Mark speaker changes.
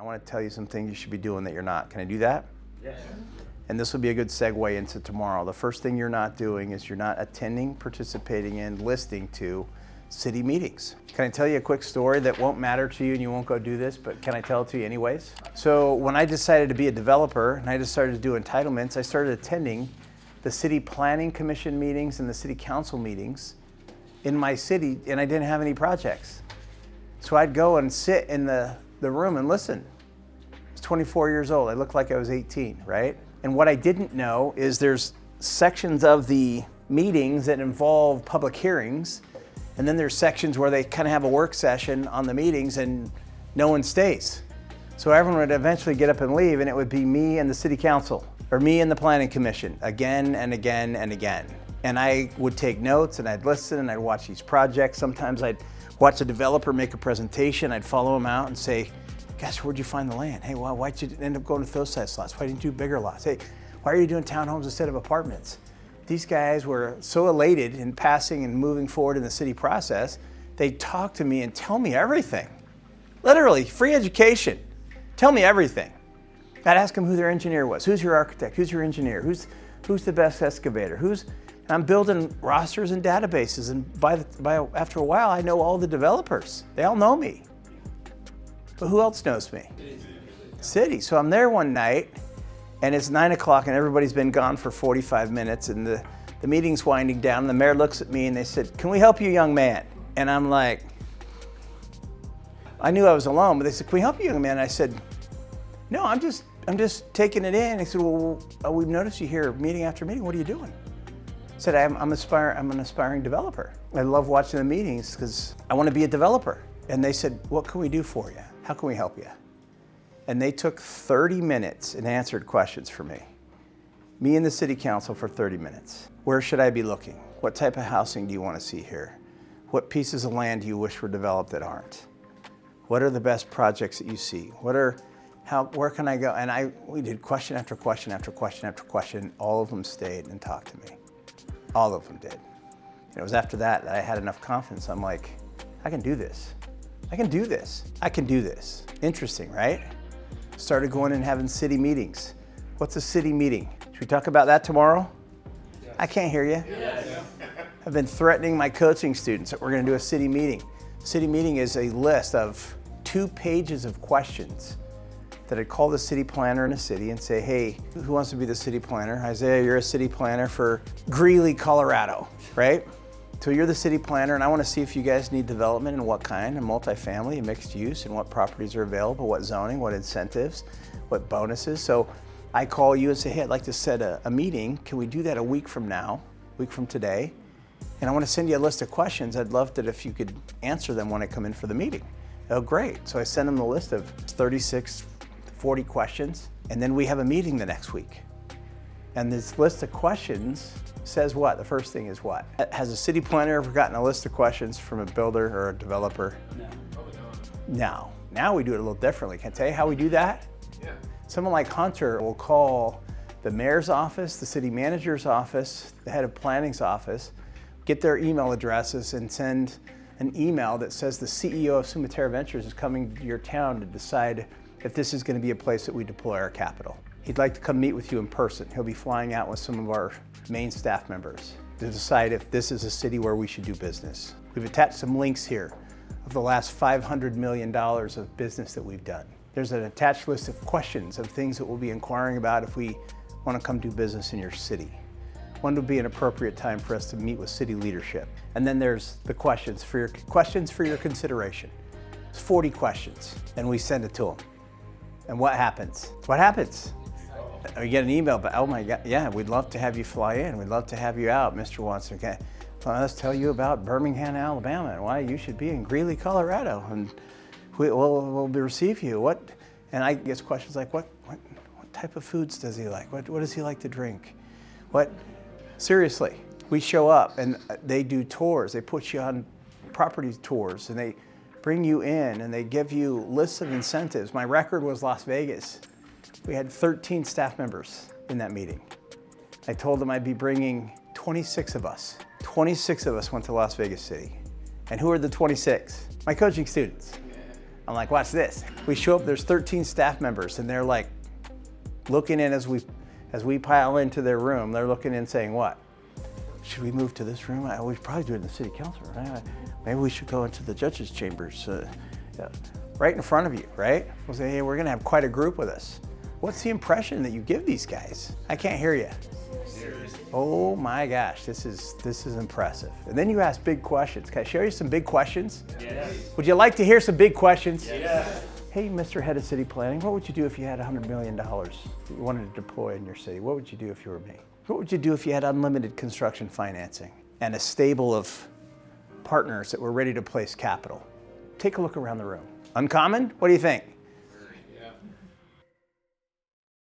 Speaker 1: I want to tell you some things you should be doing that you're not. Can I do that?
Speaker 2: Yes.
Speaker 1: And this will be a good segue into tomorrow. The first thing you're not doing is you're not attending, participating in, listening to city meetings. Can I tell you a quick story that won't matter to you and you won't go do this, but can I tell it to you anyways? So when I decided to be a developer and I just started to do entitlements, I started attending the city planning commission meetings and the city council meetings in my city, and I didn't have any projects. So I'd go and sit in the room and listen. I was 24 years old. I looked like I was 18, right? And what I didn't know is there's sections of the meetings that involve public hearings, and then there's sections where they kind of have a work session on the meetings and no one stays. So everyone would eventually get up and leave, and it would be me and the city council, or me and the planning commission, again and again and again. And I would take notes and I'd listen and I'd watch these projects. Sometimes I'd watch a developer make a presentation, I'd follow him out and say, gosh, where'd you find the land? Hey, well, why'd you end up going to those size lots? Why didn't you do bigger lots? Hey, why are you doing townhomes instead of apartments? These guys were so elated in passing and moving forward in the city process, they'd talk to me and tell me everything. Literally, free education. Tell me everything. I'd ask them who their engineer was. Who's your architect? Who's your engineer? Who's the best excavator? I'm building rosters and databases, and after a while, I know all the developers. They all know me. But who else knows me? City. So I'm there one night, and it's 9 o'clock, and everybody's been gone for 45 minutes, and the meeting's winding down, and the mayor looks at me, and they said, "Can we help you, young man?" And I'm like, I knew I was alone, but they said, "Can we help you, young man?" And I said, "No, I'm just taking it in." They said, "Well, we've noticed you here meeting after meeting. What are you doing?" I said, I'm an aspiring developer. I love watching the meetings because I want to be a developer. And they said, "What can we do for you? How can we help you?" And they took 30 minutes and answered questions for me. Me and the city council for 30 minutes. Where should I be looking? What type of housing do you want to see here? What pieces of land do you wish were developed that aren't? What are the best projects that you see? Where can I go? And we did question after question after question after question. All of them stayed and talked to me. All of them did. And it was after that I had enough confidence. I'm like, I can do this. I can do this. I can do this. Interesting, right? Started going and having city meetings. What's a city meeting? Should we talk about that tomorrow? Yes. I can't hear you. Yes. I've been threatening my coaching students that we're going to do a city meeting. City meeting is a list of 2 pages of questions that I'd call the city planner in a city and say, "Hey, who wants to be the city planner? Isaiah, you're a city planner for Greeley, Colorado, right? So you're the city planner, and I want to see if you guys need development and what kind, and multifamily and mixed use, and what properties are available, what zoning, what incentives, what bonuses." So I call you and say, "Hey, I'd like to set a meeting. Can we do that a week from now, a week from today? And I want to send you a list of questions. I'd love that if you could answer them when I come in for the meeting." Oh, great. So I send them the list of 36, 40 questions, and then we have a meeting the next week. And this list of questions says what? The first thing is what? Has a city planner ever gotten a list of questions from a builder or a developer?
Speaker 2: No.
Speaker 1: No. Now we do it a little differently. Can I tell you how we do that?
Speaker 2: Yeah.
Speaker 1: Someone like Hunter will call the mayor's office, the city manager's office, the head of planning's office, get their email addresses and send an email that says the CEO of Summa Terra Ventures is coming to your town to decide if this is going to be a place that we deploy our capital. He'd like to come meet with you in person. He'll be flying out with some of our main staff members to decide if this is a city where we should do business. We've attached some links here of the last $500 million of business that we've done. There's an attached list of questions of things that we'll be inquiring about if we want to come do business in your city. When would be an appropriate time for us to meet with city leadership? And then there's the questions for your consideration. It's 40 questions, and we send it to them. And what happens? What happens? We get an email, but oh my God, yeah, we'd love to have you fly in. We'd love to have you out, Mr. Watson. Okay, well, let's tell you about Birmingham, Alabama, and why you should be in Greeley, Colorado, and we'll receive you. What? And I get questions like, what type of foods does he like? What does he like to drink? What? Seriously, we show up and they do tours. They put you on property tours, and they bring you in and they give you lists of incentives. My record was Las Vegas. We had 13 staff members in that meeting. I told them I'd be bringing 26 of us. 26 of us went to Las Vegas City. And who are the 26? My coaching students. I'm like, watch this. We show up, there's 13 staff members, and they're like looking in as we pile into their room, they're looking in saying, what? Should we move to this room? We should probably do it in the city council, right? Maybe we should go into the judge's chambers. Right in front of you, right? We'll say, hey, we're gonna have quite a group with us. What's the impression that you give these guys? I can't hear you. Oh my gosh, this is impressive. And then you ask big questions. Can I share you some big questions?
Speaker 2: Yes.
Speaker 1: Would you like to hear some big questions?
Speaker 2: Yes.
Speaker 1: Hey, Mr. Head of City Planning, what would you do if you had $100 million that you wanted to deploy in your city? What would you do if you were me? What would you do if you had unlimited construction financing and a stable of partners that were ready to place capital? Take a look around the room. Uncommon? What do you think?